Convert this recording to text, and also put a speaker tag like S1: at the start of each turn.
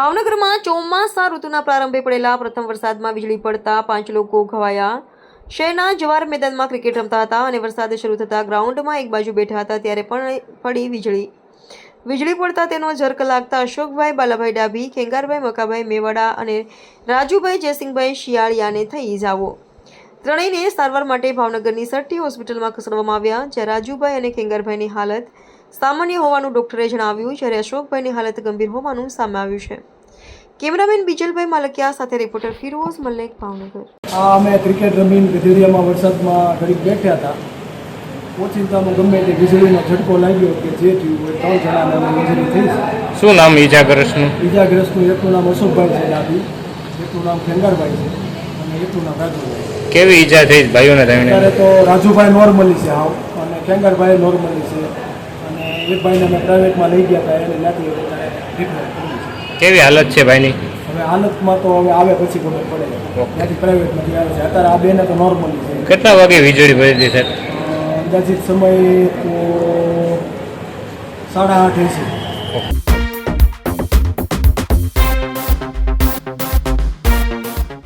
S1: ભાવનગરમાં ચોમાસા ઋતુના પ્રારંભે પડેલા પ્રથમ વરસાદમાં વીજળી પડતા 5 લોકો ઘવાયા। શહેરના જવાહર મેદાનમાં ક્રિકેટ રમતા હતા અને વરસાદ શરૂ થતાં ગ્રાઉન્ડમાં એક બાજુ બેઠા હતા ત્યારે પણ પડી વીજળી પડતા તેનો ઝરક લાગતા અશોકભાઈ બાલાભાઈ ડાભી, ખેંગારભાઈ મકાભાઈ મેવાડા અને રાજુભાઈ જયસિંહભાઈ શિયાળિયાને થઈ ઇજાઓ। ત્રણેયને સારવાર માટે ભાવનગરની સઠ્ઠી હોસ્પિટલમાં ખસેડવામાં આવ્યા, જ્યાં રાજુભાઈ અને ખેંગારભાઈની હાલત સામાન્ય હોવાનું ડોક્ટરે જણાવ્યું, જ્યારે અશોકભાઈની હાલત ગંભીર હોવાનું સામે આવ્યું છે। કેમેરામેન બીજલભાઈ માલકિયા સાથે રિપોર્ટર ફિરોઝ મલ્લિક, ભાવનગર।
S2: અમે ક્રિકેટ રમીને ગધેડિયામાં વરસાદમાં ઘડીક બેઠા હતા। ઓચિંતામાં ગમે તે વીજળીનો ઝટકો લાગ્યો કે જે થયું હોય 3 જણાને ઇન્જરી થઈ છે।
S3: શું નામ ઈજાગ્રસ્તનું?
S2: ઈજાગ્રસ્તનું એકનું નામ અશોકભાઈ છે ડાભી, એકનું નામ ખેંગારભાઈ છે અને એકનું નામ રાજુભાઈ।
S3: કેવી ઈજા થઈ ભાઈઓને?
S2: અત્યારે તો રાજુભાઈ નોર્મલી છે હાવ, અને ખેંગારભાઈ નોર્મલી છે, અને એક ભાઈને અમે પ્રાઇવેટમાં લઈ ગયા હતા, એને ત્યાંથી ટ્રીટમેન્ટ કરી છે।
S3: કેવી હાલત છે ભાઈની?
S2: હવે હાલતમાં તો હવે આવે પછી ખબર પડે, ત્યાંથી પ્રાઇવેટમાંથી આવે છે। અત્યારે આ બેને તો નોર્મલી છે।
S3: કેટલા વાગે વીજળી પડી હતી સાહેબ?
S2: અંદાજિત સમય તો 8:30 છે।